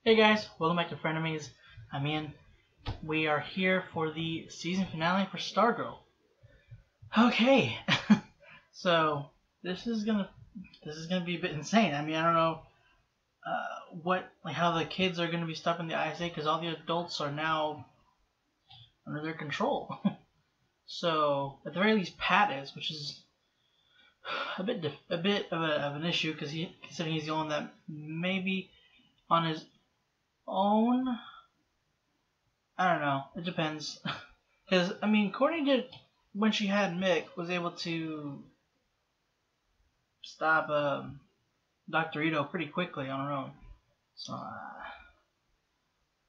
Hey guys, welcome back to Frenemies. I'm Ian. We are here for the season finale for Stargirl. Okay, so this is gonna be a bit insane. I mean, I don't know how the kids are gonna be stopping the ISA because all the adults are now under their control. So at the very least, Pat is, which is a bit of an issue because considering he's the one that maybe on his own. I don't know. It depends. Because, I mean, according to when she had Mick, was able to stop Dr. Ito pretty quickly on her own. So,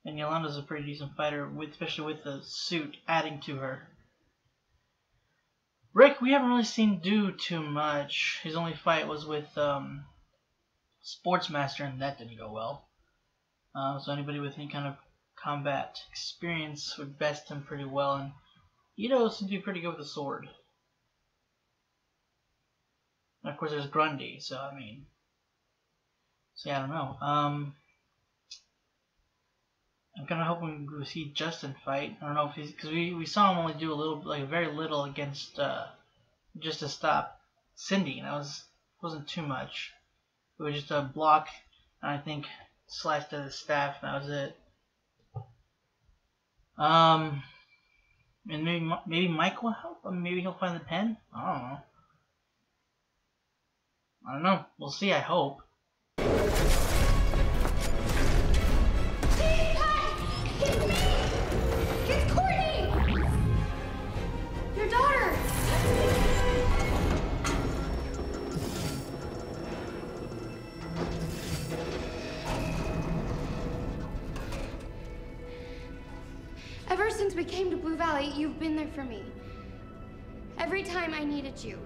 and Yolanda's a pretty decent fighter, especially with the suit adding to her. Rick, we haven't really seen do too much. His only fight was with Sportsmaster, and that didn't go well. So anybody with any kind of combat experience would best him pretty well, and Ito seems to be pretty good with the sword. And of course there's Grundy, so I mean, yeah, I don't know. I'm kind of hoping we see Justin fight. I don't know if he's, because we saw him only do a little, like very little against just to stop Cindy, and that wasn't too much. It was just a block, and I think slashed at his staff, and that was it. And maybe Mike will help. I mean, maybe he'll find the pen. I don't know. We'll see. I hope. It's Courtney! Your daughter! Ever since we came to Blue Valley, you've been there for me. Every time I needed you.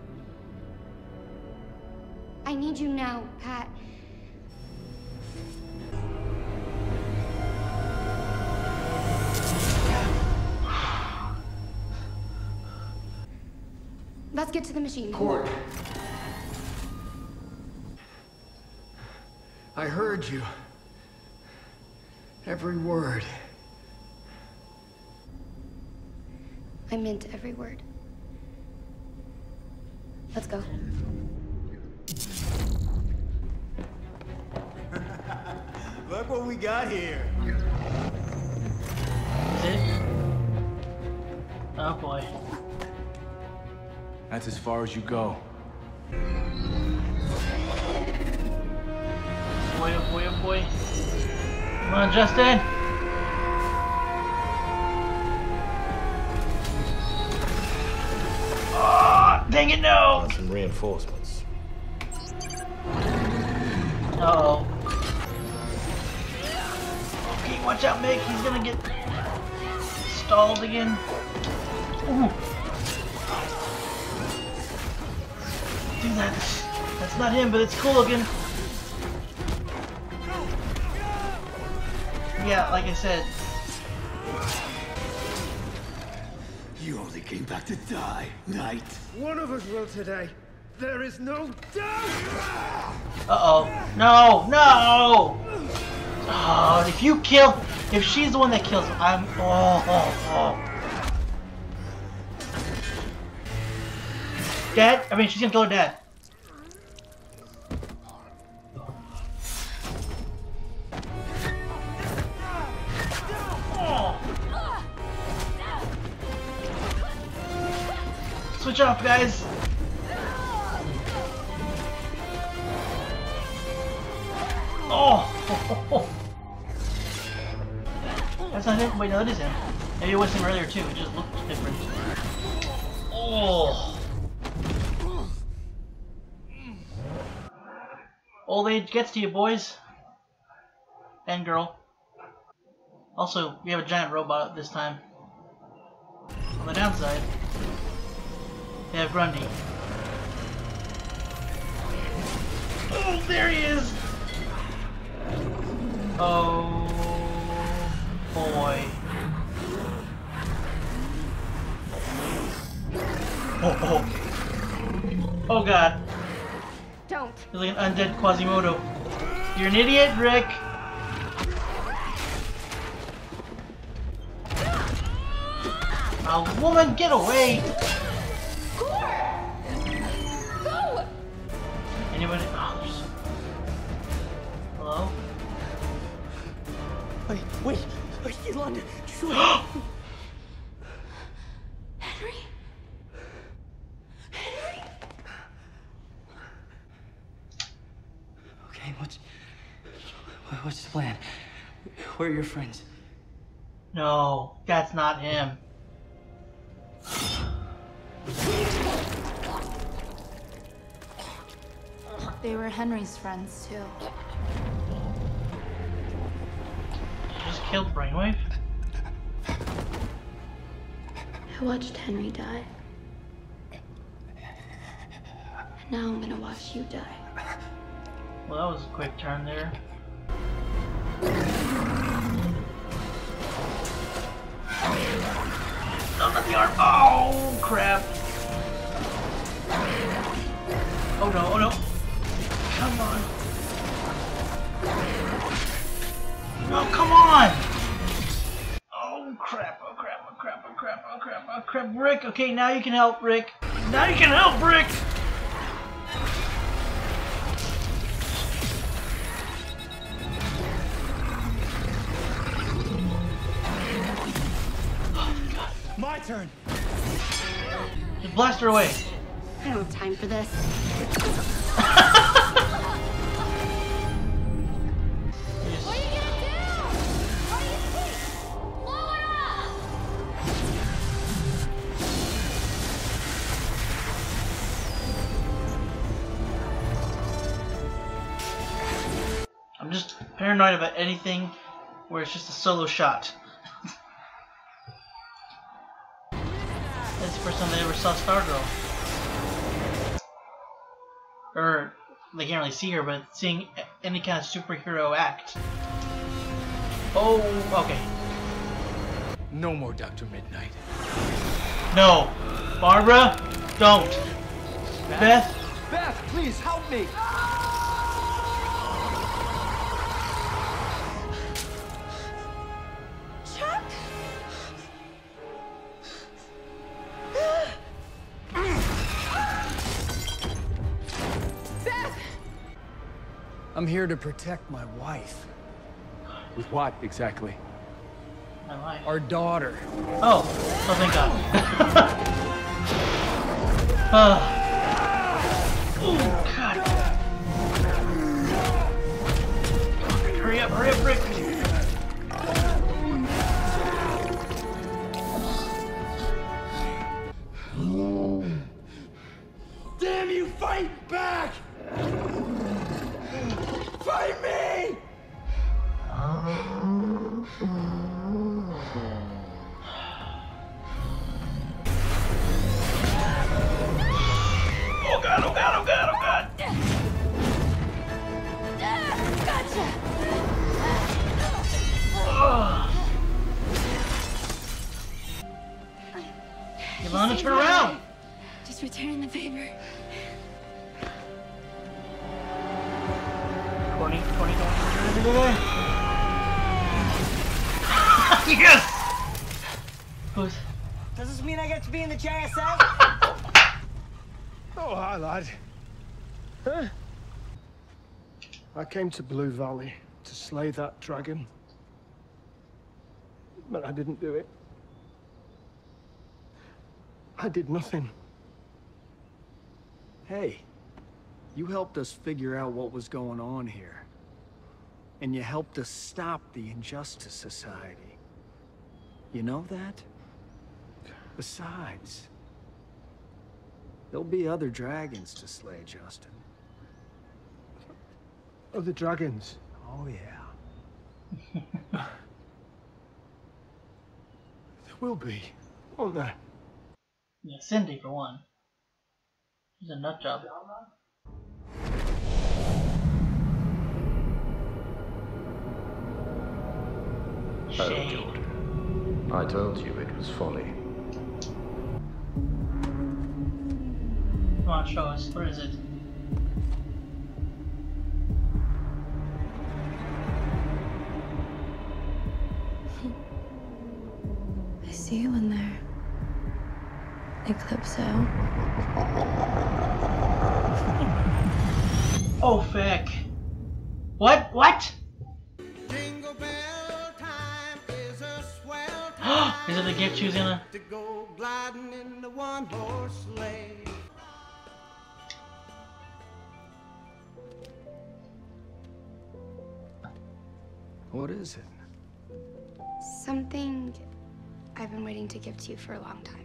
I need you now, Pat. Let's get to the machine. Court. I heard you. Every word. I meant every word. Let's go. Look what we got here. Is it? Oh boy. That's as far as you go. Boy, oh boy, oh boy. Come on, Justin. Oh, dang it, no! Some reinforcements. Uh-oh. Okay, watch out, Mick. He's gonna get stalled again. Ooh. Do that. That's not him, but it's cool looking. Yeah, like I said. You only came back to die, Knight. One of us will today. There is no doubt! Uh-oh. No! No! Oh, if she's the one that kills him, Dad? I mean, she's gonna kill her dad. Oh. Switch off, guys. Oh! That's not him. Wait, no, that is him. Maybe it was him earlier too. It just looked different. Oh! Old age gets to you, boys. And girl. Also, we have a giant robot this time. On the downside, they have Grundy. Oh, there he is! Oh boy. Oh god. Don't. He's like an undead Quasimodo. You're an idiot, Rick. woman, get away! Go! Anybody? Oh, hello? Wait, Yolanda, sure. Henry? Henry? Okay, what's the plan? Where are your friends? No, that's not him. They were Henry's friends, too. Just killed Brainwave? I watched Henry die. And now I'm gonna watch you die. Well, that was a quick turn there. No, not the arm. Oh, crap. Oh no, oh no. Come on. No, come on! Oh crap, oh crap, oh crap, oh crap, oh crap, oh crap. Rick, okay, now you can help, Rick. Now you can help, Rick! My turn. Just blast her away. I don't have time for this. What are you gonna do? What do you think? Blow it up! I'm just paranoid about anything where it's just a solo shot. That's the first time they ever saw Stargirl. Or, they can't really see her, but seeing any kind of superhero act. Oh, okay. No more Dr. Mid-Nite. No. Barbara, don't. Beth? Beth, please help me! Chuck? I'm here to protect my wife. With what, exactly? My life. Our daughter. Oh, thank God. Oh, God. Hurry up, Rick. Damn you, fight back! Fight me! Oh God. Gotcha! Yolanda, turn around! Just returning the favor. Corny. Yes! Who's? Does this mean I get to be in the JSA? Oh, hi, lad. Huh? I came to Blue Valley to slay that dragon. But I didn't do it. I did nothing. Hey, you helped us figure out what was going on here. And you helped us stop the Injustice Society. You know that? Besides, there'll be other dragons to slay, Justin. Other dragons? Oh, yeah. There will be, won't there? Yeah, Cindy for one. She's a nut job. Shade. I told you it was folly. Come on, show us. Where is it? I see you in there. Eclipso. Oh, feck. What? What? Jingle bell time is a swell time. Is it the gift she was gonna? To go gliding in the one-horse sleigh. What is it? Something I've been waiting to give to you for a long time.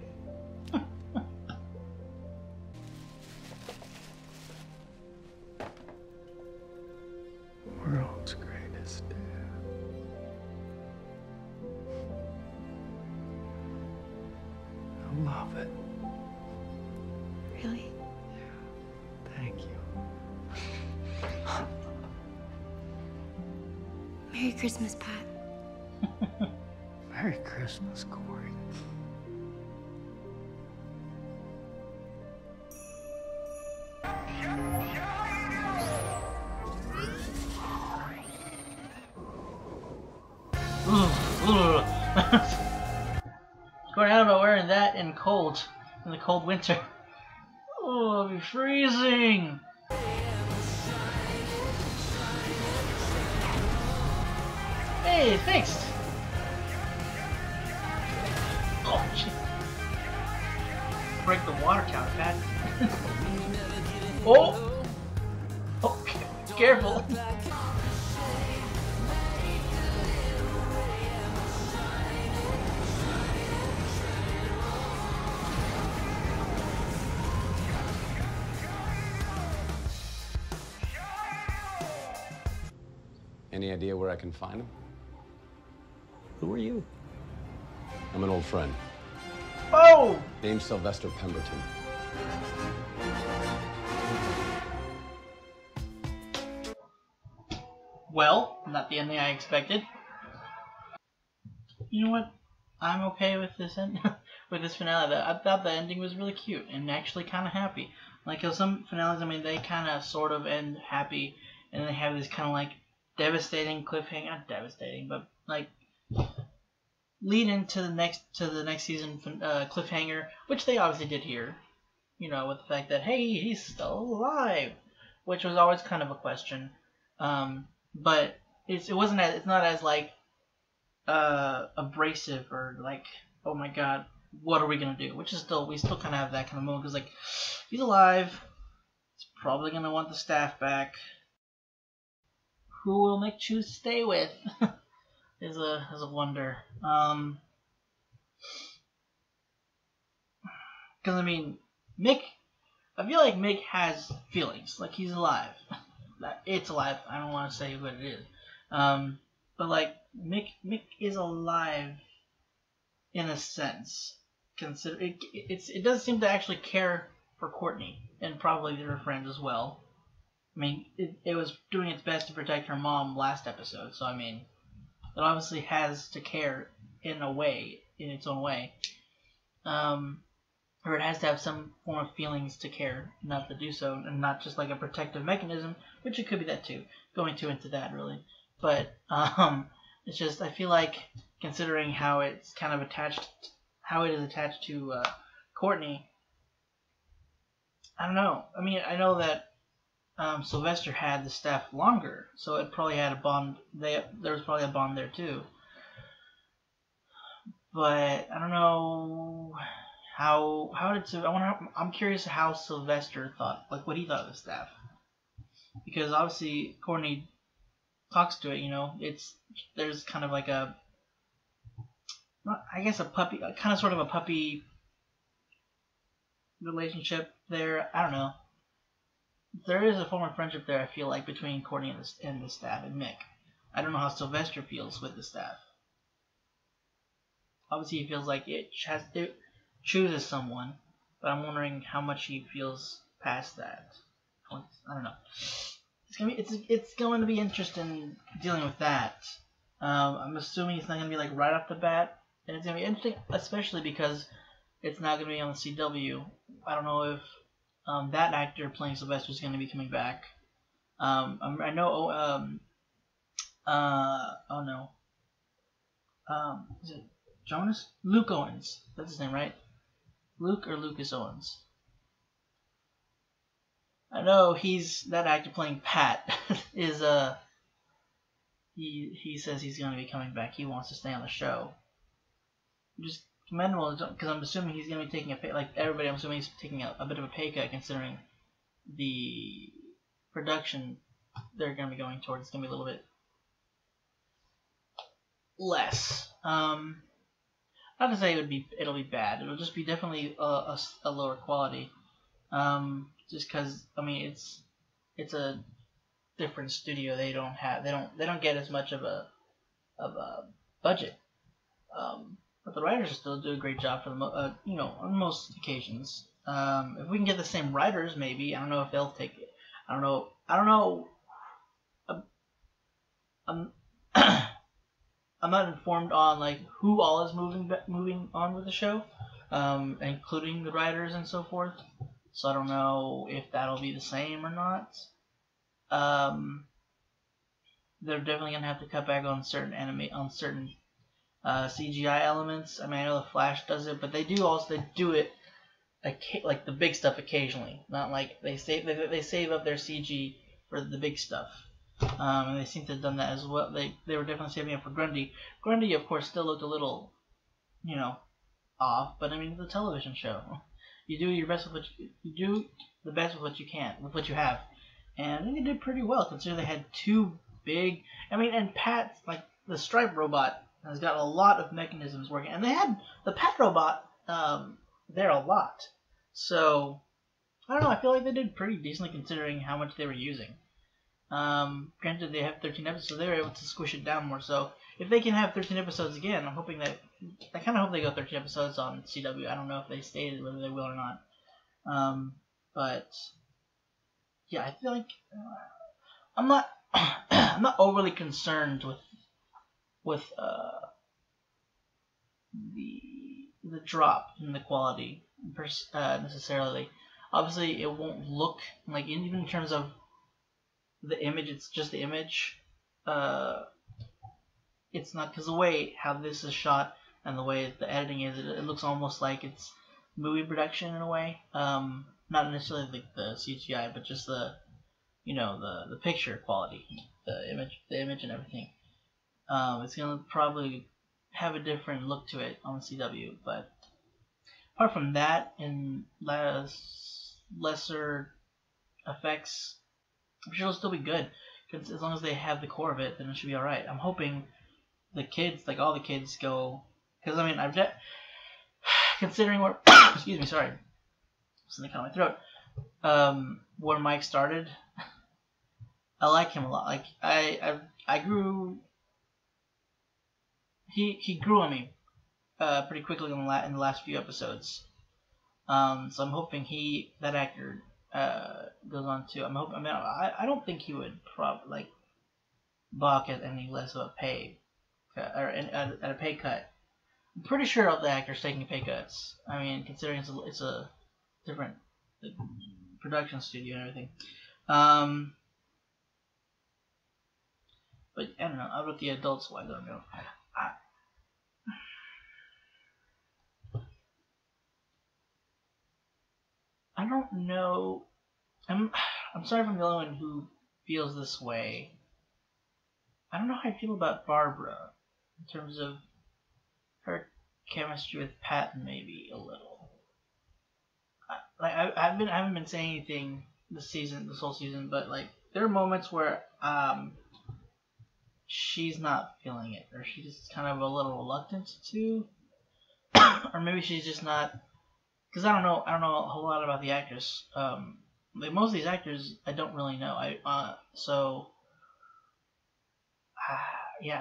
World's greatest dad. I love it. Really? Thank you. Merry Christmas, Pat. Merry Christmas, Corey. Going out about wearing that in the cold winter. Oh, it'll be freezing. Hey, fixed. Oh, shit. Break the water tower, Pat. Oh! Oh, careful. Any idea where I can find him? Who are you? I'm an old friend. Oh! Named Sylvester Pemberton. Well, not the ending I expected. You know what? I'm okay with this with this finale. I thought the ending was really cute and actually kind of happy. Like, 'cause some finales, I mean, they kind of sort of end happy, and they have this kind of like devastating cliffhanger. Not devastating, but like lead into the next season cliffhanger, which they obviously did here. You know, with the fact that hey, he's still alive, which was always kind of a question. But it's not as like abrasive or like, oh my god, what are we gonna do? Which is we still kind of have that kind of moment because like he's alive, he's probably gonna want the staff back. Who will Mick choose to stay with? is a wonder. Because I mean, Mick, I feel like Mick has feelings. Like he's alive. It's alive. I don't want to say what it is. But like Mick is alive in a sense. It does seem to actually care for Courtney and probably their friends as well. I mean, it was doing its best to protect her mom last episode, so I mean, it obviously has to care in a way, in its own way. Or it has to have some form of feelings to care enough to do so, and not just like a protective mechanism, which it could be that too. Going too into that really, but it's just I feel like considering how it's kind of how it is attached to Courtney. I don't know. I mean, I know that Sylvester had the staff longer, so it probably had a bond. There was probably a bond there too. But I don't know how did I'm curious how Sylvester thought, like what he thought of the staff, because obviously Courtney talks to it. You know, there's kind of like a puppy, kind of sort of a puppy relationship there. I don't know. There is a form of friendship there, I feel like, between Courtney and the staff and Mick. I don't know how Sylvester feels with the staff. Obviously, he feels like it chooses someone, but I'm wondering how much he feels past that. I don't know. It's going to be interesting dealing with that. I'm assuming it's not going to be like right off the bat, and it's going to be interesting, especially because it's not going to be on the CW. I don't know if that actor playing Sylvester is going to be coming back. I know. Oh no. Is it Jonas? Luke Owens. That's his name, right? Luke or Lucas Owens? I know he's that actor playing Pat is he says he's going to be coming back. He wants to stay on the show. Just commendable, because I'm assuming he's going to be taking a pay, like everybody. I'm assuming he's taking a bit of a pay cut considering the production they're going to be going towards. It's going to be a little bit less. Not to say it'll be bad. It'll just be definitely a lower quality. Just because I mean it's a different studio. They don't get as much of a budget. But the writers still do a great job for the on most occasions. If we can get the same writers, maybe. I don't know if they'll take it. I don't know. I'm not informed on like who all is moving on with the show, including the writers and so forth. So I don't know if that'll be the same or not. They're definitely gonna have to cut back on certain CGI elements. I mean, I know the Flash does it, but they do it like the big stuff occasionally. Not like they save up their CG for the big stuff. And they seem to have done that as well. They were definitely saving up for Grundy. Grundy, of course, still looked a little, off. But I mean, it's a television show. You do your best with what you can, with what you have, and I think they did pretty well considering they had two big. I mean, and Pat, like the S.T.R.I.P.E.S robot, has got a lot of mechanisms working, and they had the Pat robot there a lot. So I don't know. I feel like they did pretty decently considering how much they were using. Granted, they have 13 episodes, so they were able to squish it down more. So if they can have 13 episodes again, I'm hoping that I kind of hope they go 13 episodes on CW. I don't know if they stated whether they will or not. But yeah, I feel like I'm not I'm not overly concerned with the drop in the quality necessarily. Obviously, it won't look like even in terms of the image. It's just the image. It's not because the way how this is shot and the way the editing is, it looks almost like it's movie production in a way. Not necessarily the CGI, but just the the picture quality, the image and everything. It's gonna probably have a different look to it on the CW, but apart from that and lesser effects, I'm sure it'll still be good. Cause as long as they have the core of it, then it should be alright. I'm hoping the kids, like all the kids, go. Because I mean, considering where, excuse me, sorry, something caught my throat. Where Mike started, I like him a lot. Like I grew. He grew on me pretty quickly in the last few episodes. So I'm hoping that actor goes on to. I don't think he would balk at any less of a pay or at a pay cut. I'm pretty sure the actor's taking pay cuts. I mean, considering it's a different production studio and everything. But I don't know. I wrote the adults wise. I don't know. I don't know. I'm sorry if I'm the only one who feels this way. I don't know how I feel about Barbara in terms of her chemistry with Patton, maybe a little. I haven't been saying anything this whole season, but like there are moments where she's not feeling it, or she's just kind of a little reluctant to, or maybe she's just not. Because I don't know a whole lot about the actress. Like most of these actors, I don't really know. I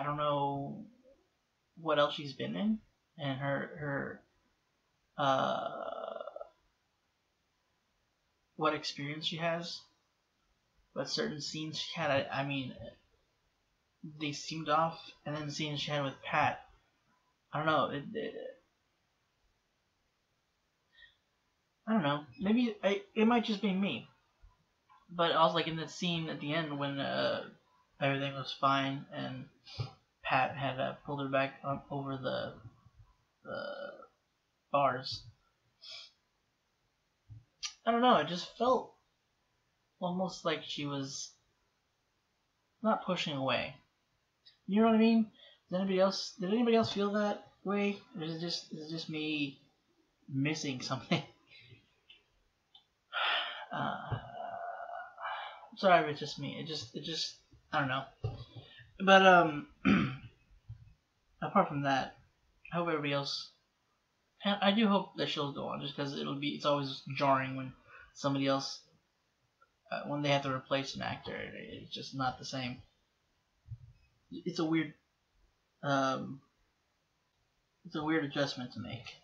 don't know what else she's been in, and her what experience she has. But certain scenes she had, I mean, they seemed off, and then the scenes she had with Pat, I don't know. I don't know. Maybe it might just be me. But I was like in the scene at the end when everything was fine and Pat had pulled her back over the bars. I don't know, it just felt almost like she was not pushing away. You know what I mean? Did anybody else feel that way? Or is it just me missing something? Sorry if it's just me. It just I don't know. But apart from that, I hope everybody else. I do hope that she'll go on, just because it's always jarring when somebody else when they have to replace an actor. It's just not the same. It's a weird adjustment to make.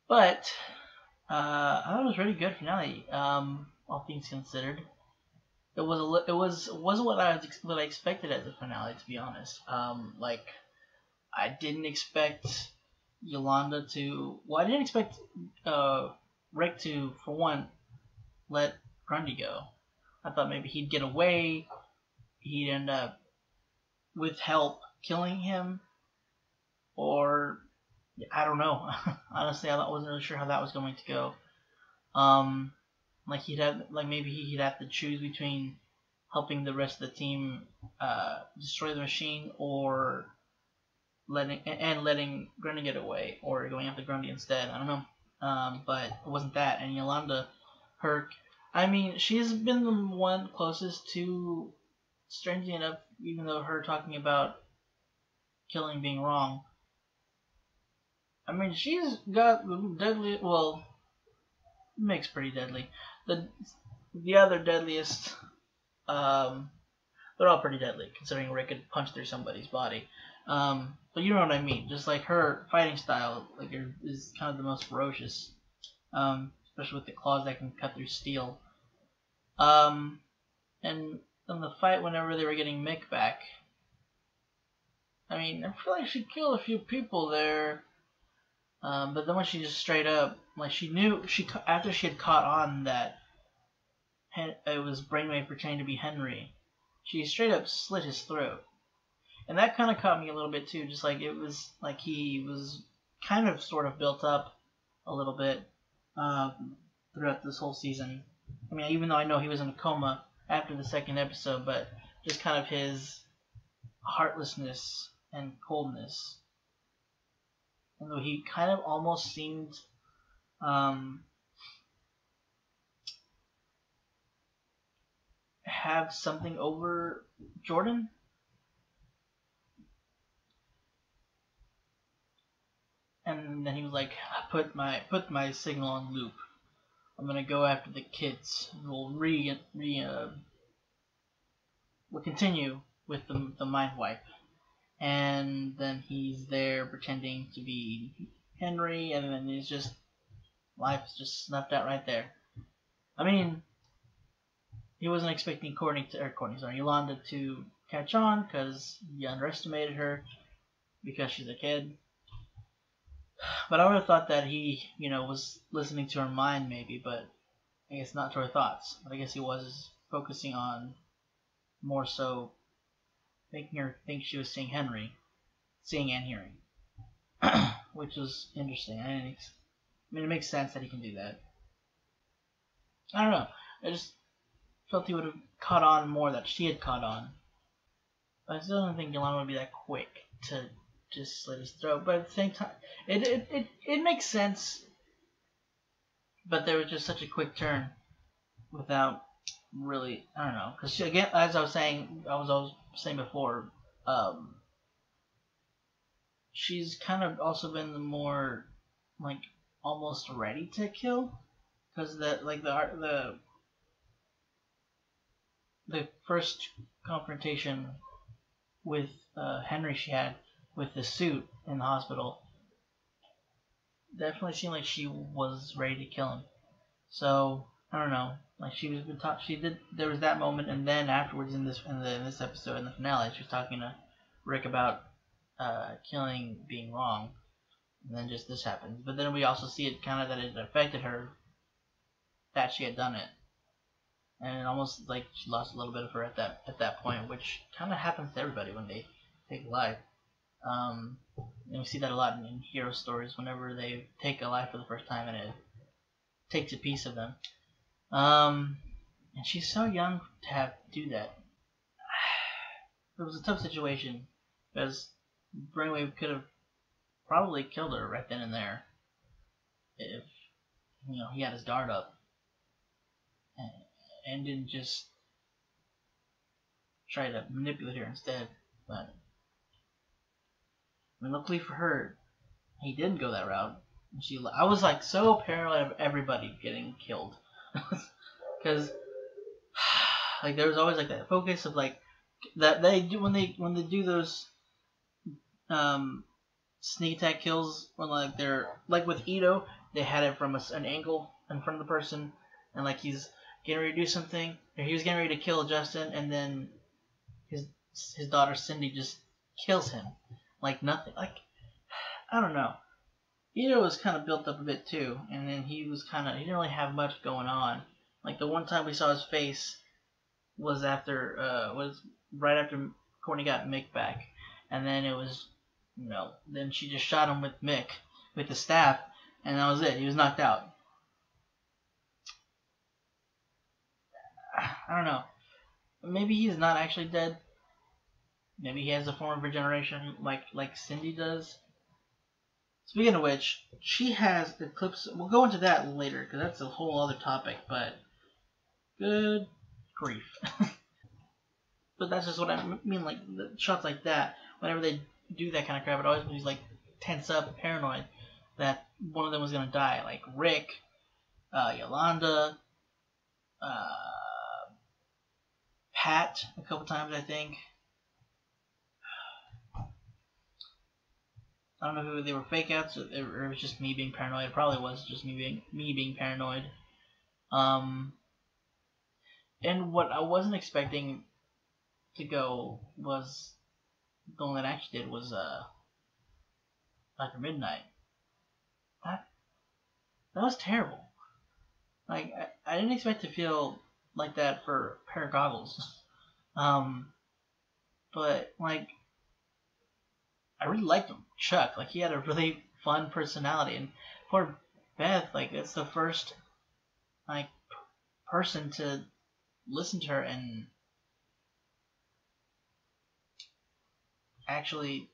But I thought it was really good finale. All things considered, it wasn't what I expected as a finale, to be honest. Like I didn't expect Yolanda to. Well, I didn't expect Rick to, for one, let Grundy go. I thought maybe he'd get away. He'd end up with help killing him, or I don't know. Honestly, I wasn't really sure how that was going to go. Like maybe he'd have to choose between helping the rest of the team destroy the machine, or letting Grundy get away, or going after Grundy instead. I don't know. But it wasn't that. And Yolanda, I mean, she's been the one closest to, strangely enough, even though her talking about killing being wrong. I mean, she's got deadly. Well, Mick's pretty deadly. The other deadliest. They're all pretty deadly, considering Rick could punch through somebody's body. But you know what I mean. Just like her fighting style, like is kind of the most ferocious. Especially with the claws that can cut through steel. And in the fight, whenever they were getting Mick back, I mean, I feel like she killed a few people there. But then when she just straight up, like after she had caught on that it was Brainwave pretending to be Henry, she straight up slit his throat. And that kind of caught me a little bit too, just like it was like he was kind of sort of built up a little bit throughout this whole season. I mean, even though I know he was in a coma after the second episode, but just kind of his heartlessness and coldness. Although he kind of almost seemed have something over Jordan. And then he was like, put my signal on loop. I'm gonna go after the kids. We'll we'll continue with the mind wipe. And then he's there pretending to be Henry, and then he's just life's just snuffed out right there. I mean, he wasn't expecting Yolanda to catch on because he underestimated her because she's a kid. But I would have thought that he, was listening to her mind maybe, but I guess not to her thoughts. But I guess he was focusing on more so making her think she was seeing and hearing, which was interesting. I mean, it makes sense that he can do that. I don't know. I just felt he would have caught on more that she had caught on. But I still don't think Yolanda would be that quick to just slit his throat. But at the same time, it makes sense. But there was just such a quick turn without really, I don't know. Because again, as I was saying before, she's kind of also been the more like almost ready to kill, because the first confrontation with Henry she had with the suit in the hospital definitely seemed like she was ready to kill him. So I don't know, like she was there was that moment, and then afterwards in this episode, in the finale, she was talking to Rick about killing being wrong, and then just this happens. But then we also see it kind of that it affected her, that she had done it, and almost like she lost a little bit of her at that point, which kind of happens to everybody when they take life. And we see that a lot in hero stories. Whenever they take a life for the first time and it takes a piece of them. And she's so young to do that. It was a tough situation because Brainwave could have probably killed her right then and there if he had his guard up and didn't just try to manipulate her instead. But luckily for her, he didn't go that route. I was like so paranoid of everybody getting killed because like there was always like that focus of like that they do when they do those sneak attack kills when like they're like with Ito, they had it from an angle in front of the person and like he's getting ready to do something, or he was getting ready to kill Justin, and then his daughter Cindy just kills him like nothing. Like I don't know. Ito was kind of built up a bit too, and then he didn't really have much going on. Like the one time we saw his face was right after Courtney got Mick back, and then it was then she just shot him with Mick with the staff, and that was it. He was knocked out. I don't know. Maybe he's not actually dead. Maybe he has a form of regeneration like Cindy does. Speaking of which, she has Eclipse. We'll go into that later because that's a whole other topic. But good grief. But that's just what I mean. Like the shots like that, whenever they do that kind of crap, it always makes me like tense up, paranoid that one of them was gonna die. Like Rick, Yolanda, Pat, a couple times I think. I don't know if they were fake outs or it was just me being paranoid. It probably was just me being paranoid. And what I wasn't expecting to go was the one that actually did was Dr. Mid-Nite. That was terrible. Like I didn't expect to feel like that for a pair of goggles. But like I really liked him, Chuck. Like he had a really fun personality, and poor Beth, like it's the first like person to listen to her and actually,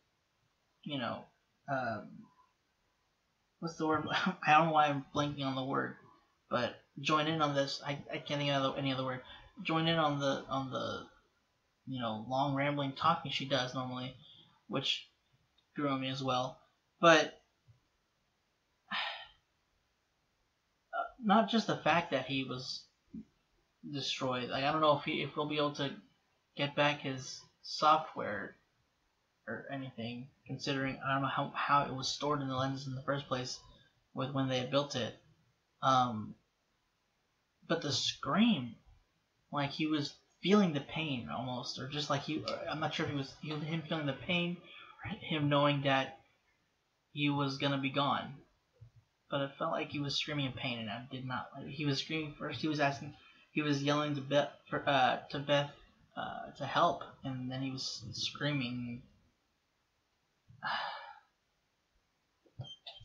what's the word? I don't know why I'm blanking on the word, but join in on this. I can't think of any other word. Join in on the long rambling talking she does normally, which grew on me as well. But not just the fact that he was destroyed. Like I don't know if we'll be able to get back his software or anything, considering I don't know how it was stored in the lenses in the first place with when they had built it. But the scream, like he was feeling the pain almost, or just like I'm not sure if it was him feeling the pain or him knowing that he was gonna be gone. But it felt like he was screaming in pain, and I did not like it. He was screaming first. He was yelling to Beth to help, and then he was screaming.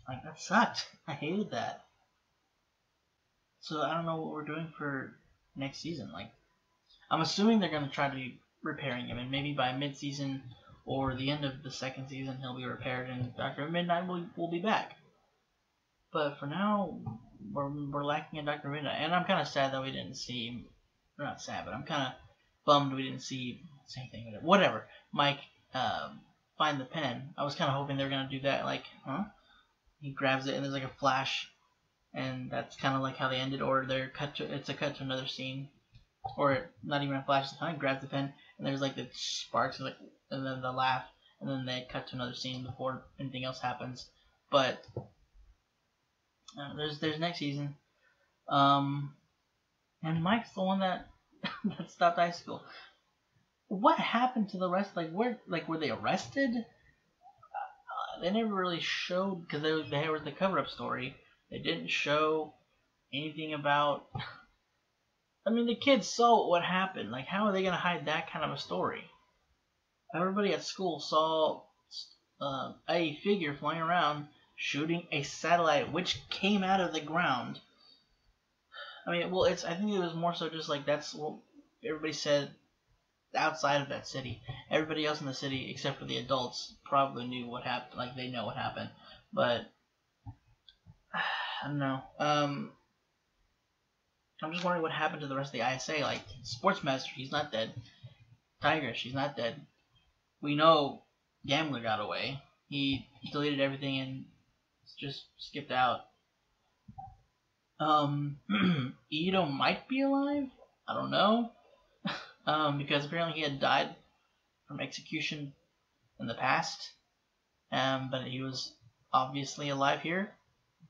Like that sucked. I hated that. So I don't know what we're doing for next season. Like I'm assuming they're gonna try to be repairing him, and maybe by mid-season or the end of the second season he'll be repaired, and Dr. Mid-Nite will be back. But for now, we're lacking in Dr. Mid-Nite, and I'm kind of sad that we didn't see him. Or not sad, but I'm kind of bummed we didn't see anything with it. Whatever. Mike, find the pen. I was kind of hoping they were gonna do that. Like, huh? He grabs it and there's like a flash, and that's kind of like how they ended. Or it's a cut to another scene, or not even a flash. He kind of grabs the pen and there's like the sparks, and then the laugh, and then they cut to another scene before anything else happens. But there's next season, and Mike's the one that that stopped Icicle. What happened to the rest? Were they arrested? They never really showed, because they were the cover-up story. They didn't show anything about. I mean, the kids saw what happened. Like, how are they gonna hide that kind of a story? Everybody at school saw a figure flying around shooting a satellite, which came out of the ground. I mean, well, I think it was more so just like that's what everybody said outside of that city. Everybody else in the city, except for the adults, probably knew what happened. Like they know what happened, but I don't know. I'm just wondering what happened to the rest of the ISA. Like Sportsmaster, he's not dead. Tiger, she's not dead. We know Gambler got away. He deleted everything and just skipped out. Ito might be alive. I don't know. Because apparently he had died from execution in the past. But he was obviously alive here.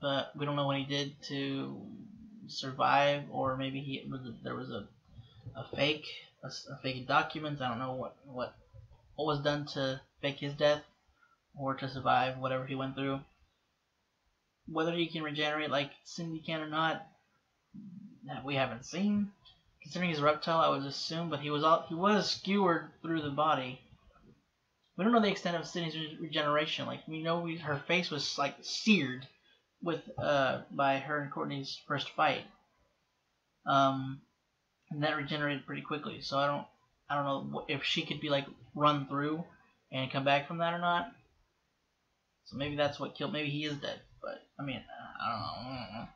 But we don't know what he did to survive, or maybe there was a fake document. I don't know what was done to fake his death or to survive whatever he went through. Whether he can regenerate like Cindy can or not, we haven't seen. Considering he's a reptile, I would assume, but he was skewered through the body. We don't know the extent of Cindy's regeneration. Like we know her face was like seared with by her and Courtney's first fight. And that regenerated pretty quickly. So I don't know if she could be like run through and come back from that or not. So maybe that's what killed. Maybe he is dead. But I mean, I don't know.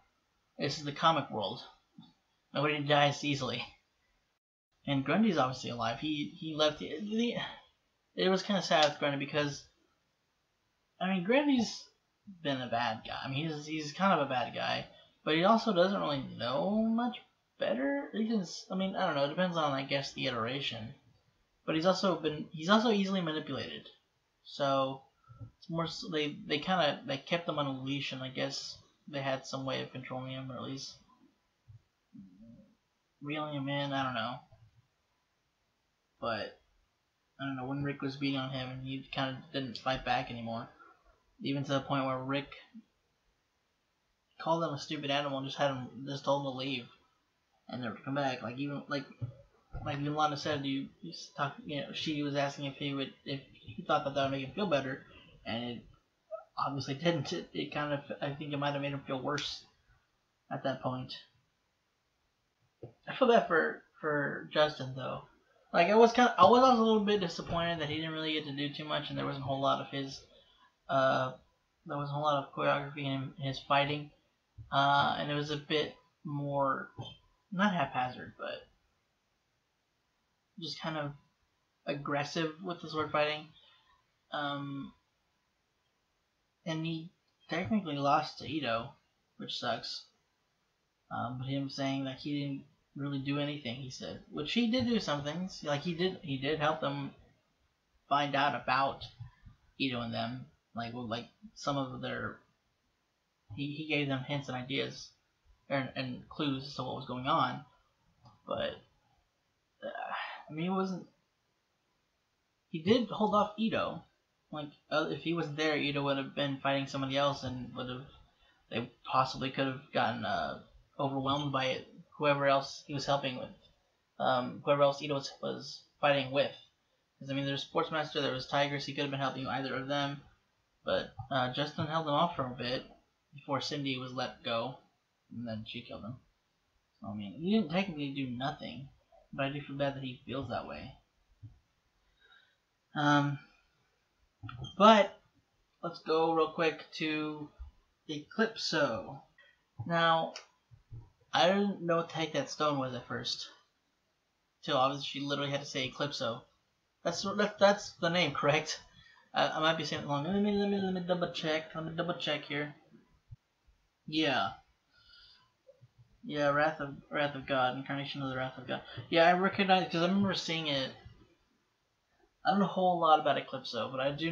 This is the comic world. Nobody dies easily. And Grundy's obviously alive. He left. It was kind of sad with Grundy because, I mean, Grundy's been a bad guy. I mean, he's kind of a bad guy, but he also doesn't really know much better. I mean, I don't know. It depends on, I guess, the iteration. But he's also easily manipulated. So it's more they kept him on a leash, and I guess they had some way of controlling him, or at least reeling him in. I don't know. But I don't know, when Rick was beating on him and he kind of didn't fight back anymore. Even to the point where Rick called him a stupid animal and just told him to leave and never to come back. Like Yolanda said, she was asking if he thought that would make him feel better, and it obviously didn't. It kind of, I think it might have made him feel worse at that point. I feel bad for Justin though. Like I was also a little bit disappointed that he didn't really get to do too much, and there wasn't a whole lot of choreography in his fighting, and it was a bit more not haphazard, but just kind of aggressive with the sword fighting. And he technically lost to Ito, which sucks. But him saying that he didn't really do anything, he said, which he did do some things. Like he did help them find out about Ito and them. Like some of their, he gave them hints and ideas and clues as to what was going on. But I mean, he did hold off Ito. Like if he wasn't there, Ito would have been fighting somebody else, and they possibly could have gotten overwhelmed by it. Whoever else he was helping with, whoever else Ito was fighting with. Because I mean, there's Sportsmaster, there was Tigers. He could have been helping either of them, but Justin held them off for a bit before Cindy was let go, and then she killed him. So I mean, he didn't technically do nothing, but I do feel bad that he feels that way. But let's go real quick to Eclipso. Now, I didn't know what the heck that stone was at first, till obviously she literally had to say Eclipso. That's the name, correct? I might be saying it wrong. Let me double check. Let me double check here. Yeah, Wrath of God, Incarnation of the Wrath of God. Yeah, I recognize because I remember seeing it. I don't know a whole lot about Eclipso, but I do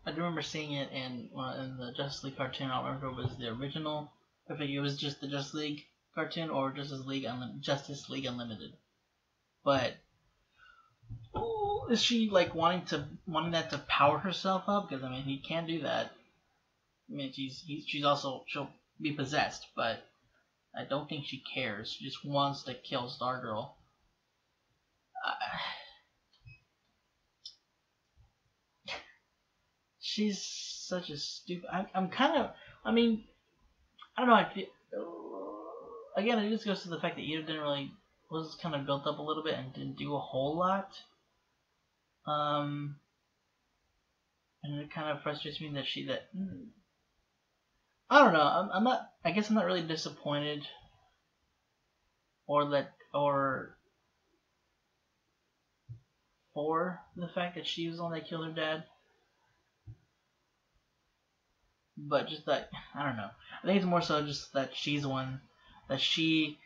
remember seeing it in the Justice League cartoon. I don't remember if it was the original, if it was just the Justice League cartoon or Justice League Unlimited. But is she like wanting that to power herself up? Because I mean, he can do that. I mean, she'll be possessed, but I don't think she cares. She just wants to kill Stargirl. She's such a stupid. I'm kind of. I mean, I don't know. again, it just goes to the fact that Ida was kind of built up a little bit and didn't do a whole lot. And it kind of frustrates me that I don't know. I guess I'm not really disappointed, or for the fact that she was the one that killed her dad. But just that, I don't know. I think it's more so just that she's the one that she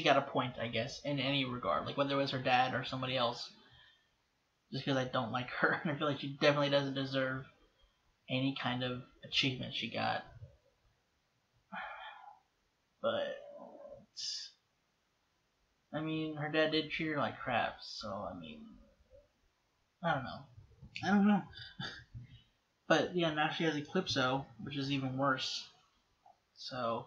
got a point, I guess, in any regard. Like whether it was her dad or somebody else. Just because I don't like her, and I feel like she definitely doesn't deserve any kind of achievement she got. But I mean, her dad did treat her like crap, so I mean, I don't know. But yeah, now she has Eclipso, which is even worse. So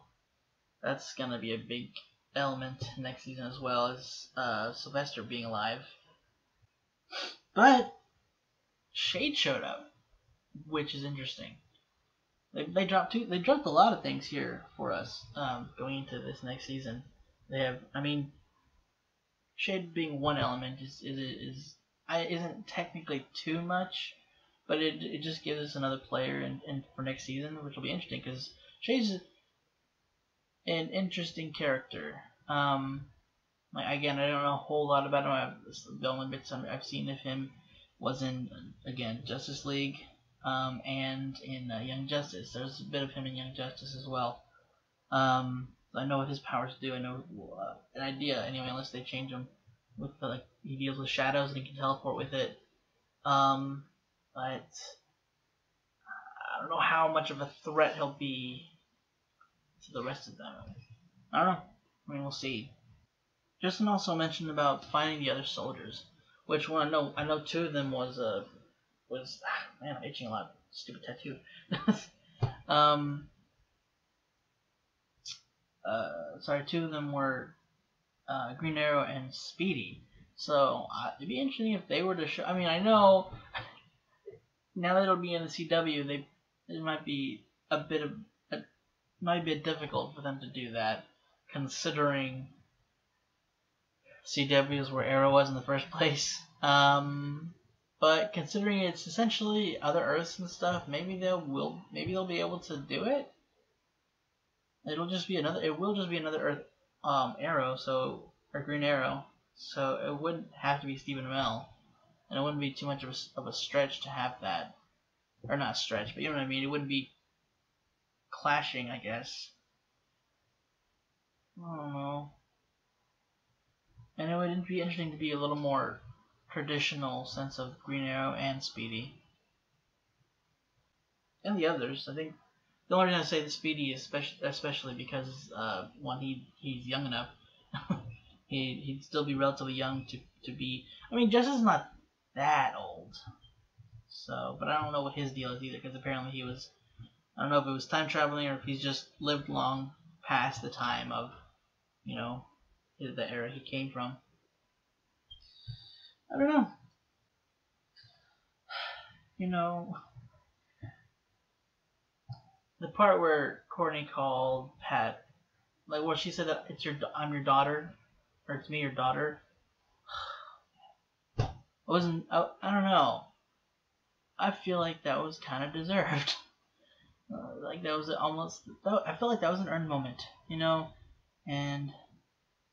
that's gonna be a big element next season, as well as Sylvester being alive. But Shade showed up, which is interesting. They dropped a lot of things here for us going into this next season. They have, I mean, Shade being one element isn't technically too much, but it just gives us another player in for next season, which will be interesting because Shade's an interesting character. Again, I don't know a whole lot about him. The only bits I've seen of him was in, again, Justice League, and in Young Justice. There's a bit of him in Young Justice as well. I know what his powers do. I know an idea anyway, unless they change him. With he deals with shadows and he can teleport with it. But I don't know how much of a threat he'll be to the rest of them. I don't know. I mean, we'll see. Justin also mentioned about finding the other soldiers, which one I know two of them was man, I'm itching a lot. Stupid tattoo. Sorry, two of them were Green Arrow and Speedy. So it'd be interesting if they were to show. I mean, I know now that it'll be in the CW, it might be might be difficult for them to do that, considering CW is where Arrow was in the first place. But considering it's essentially other Earths and stuff, maybe they'll be able to do it. It will just be another Earth Arrow, or Green Arrow, so it wouldn't have to be Stephen Amell, and it wouldn't be too much of a stretch to have that, or not stretch, but you know what I mean. It wouldn't be clashing, I guess. I don't know. And it would be interesting to be a little more traditional sense of Green Arrow and Speedy. And the others, I think. The only reason I say the Speedy is especially because, one, he's young enough. He'd still be relatively young to be... I mean, Justice is not that old. So, but I don't know what his deal is either, because apparently he was... I don't know if it was time traveling or if he's just lived long past the time of, the era he came from. I don't know. The part where Courtney called Pat, like where she said that I'm your daughter, or it's me, your daughter. I don't know. I feel like that was kind of deserved. Like that was I feel like that was an earned moment, and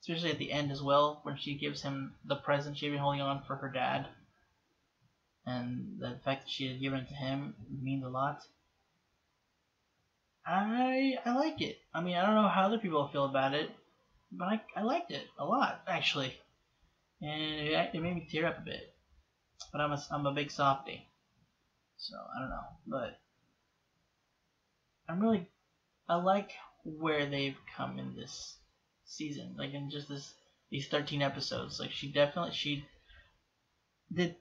especially at the end as well, when she gives him the present she'd been holding on for her dad, and the fact that she had given it to him means a lot. I like it. I mean, I don't know how other people feel about it, but I liked it a lot, actually, and it made me tear up a bit. But I'm a big softie, so I don't know. But I like where they've come in this season, like in just these 13 episodes. Like she did.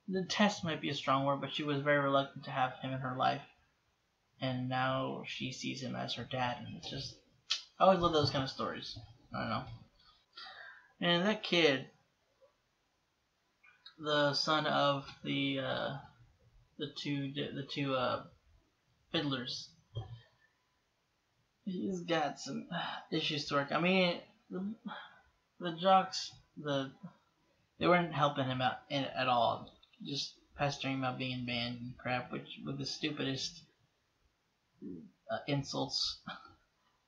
The test might be a strong word, but she was very reluctant to have him in her life. And now she sees him as her dad, and it's just... I always love those kind of stories. I don't know. And that kid, the son of the two fiddlers, he's got some issues to work. I mean, the jocks, they weren't helping him out at all. Just pestering him about being banned and crap, which with the stupidest insults.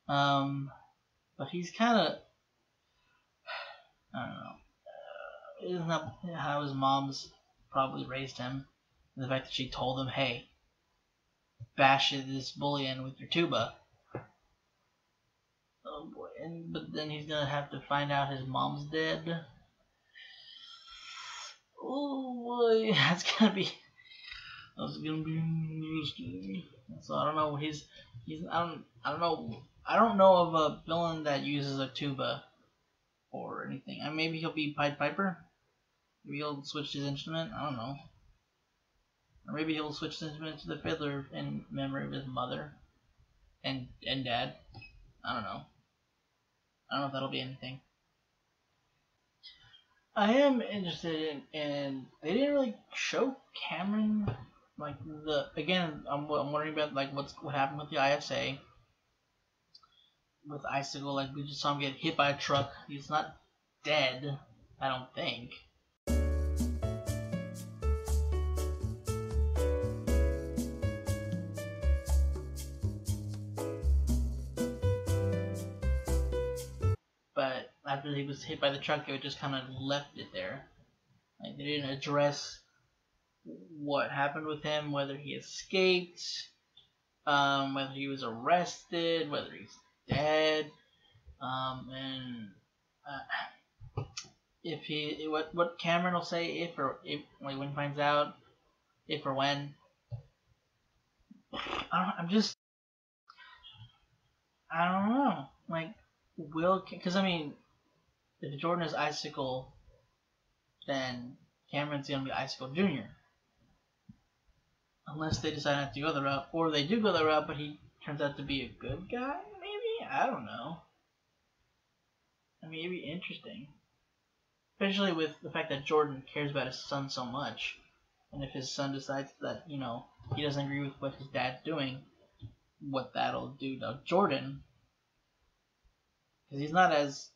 But he's kind of, I don't know. Isn't that how his mom's probably raised him? And the fact that she told him, "Hey, bash this bully in with your tuba." Oh boy! But then he's gonna have to find out his mom's dead. Oh boy, that's gonna be interesting. So I don't know. I don't know of a villain that uses a tuba or anything. And maybe he'll be Pied Piper. Maybe he'll switch his instrument. I don't know. Or maybe he'll switch his instrument to the fiddler in memory of his mother and dad. I don't know. I don't know if that'll be anything. I am interested in they didn't really show Cameron, like I'm wondering about like what happened with the ISA with Icicle. Like we just saw him get hit by a truck. He's not dead, I don't think. But after he was hit by the truck, they just kind of left it there. Like they didn't address what happened with him, whether he escaped, whether he was arrested, whether he's dead, and if he what Cameron will say if when he finds out, if or when. I don't know. Like because I mean, if Jordan is Icicle, then Cameron's gonna be Icicle Jr. Unless they decide not to go the route, or they do go the route, but he turns out to be a good guy. Maybe, I don't know. I mean, it'd be interesting, especially with the fact that Jordan cares about his son so much, and if his son decides that he doesn't agree with what his dad's doing, what that'll do to Jordan. Because he's not as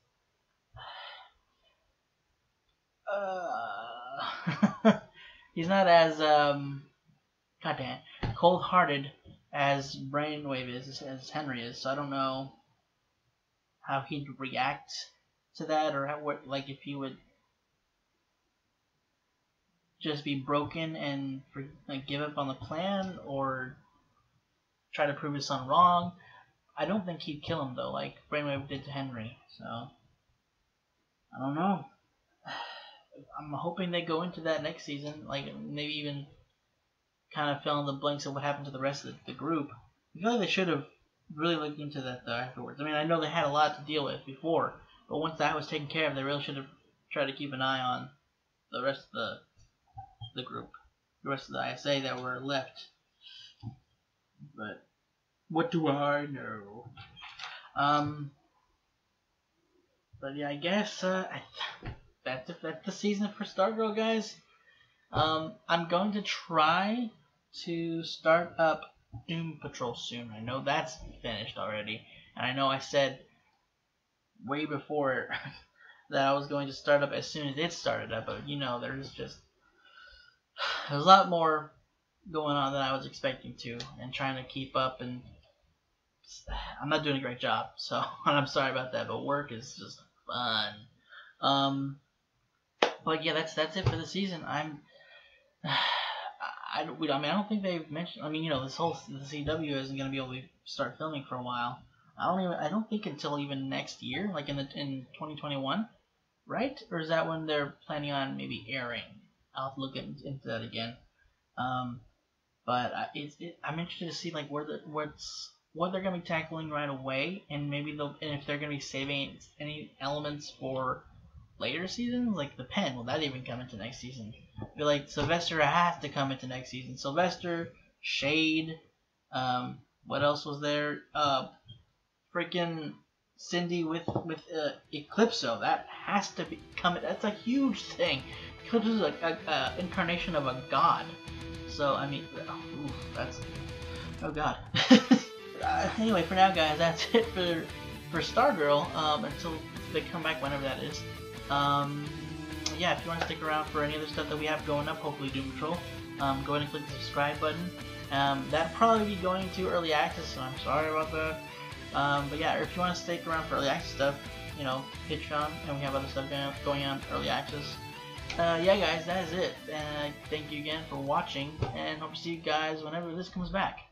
goddamn cold-hearted as Brainwave is, as Henry is. So I don't know how he'd react to that, or if he would just be broken and give up on the plan, or try to prove his son wrong. I don't think he'd kill him though, like Brainwave did to Henry. So I don't know. I'm hoping they go into that next season, like maybe even kind of fill in the blanks of what happened to the rest of the group. I feel like they should have really looked into that though afterwards. I mean, I know they had a lot to deal with before, but once that was taken care of, they really should have tried to keep an eye on the rest of the group, the rest of the ISA that were left. But what do I know? But yeah, I guess that's the season for Stargirl, guys. I'm going to try to start up Doom Patrol soon. I know that's finished already, and I know I said way before that I was going to start up as soon as it started up, but there's a lot more going on than I was expecting to, and trying to keep up, and I'm not doing a great job, so and I'm sorry about that, but work is just fun. But yeah, that's it for the season. I don't think they've mentioned. the CW isn't going to be able to start filming for a while. I don't think until even next year, like in 2021, right? Or is that when they're planning on maybe airing? I'll have to look into that again. But I'm interested to see like what they're going to be tackling right away, and maybe if they're going to be saving any elements for later seasons, like the pen. Will that even come into next season? I feel like Sylvester has to come into next season. Sylvester, Shade, what else was there? Freaking Cindy with Eclipso. That has to be coming. That's a huge thing. Eclipso is like a incarnation of a god. So I mean, that's oh god. anyway, for now, guys, that's it for Stargirl. Until they come back, whenever that is. Yeah, if you want to stick around for any other stuff that we have going up, hopefully Doom Patrol, go ahead and click the subscribe button. That'll probably be going to early access, so I'm sorry about that. But yeah, if you want to stick around for early access stuff, you know, Patreon, and we have other stuff going on early access. Yeah, guys, that is it. Thank you again for watching, and hope to see you guys whenever this comes back.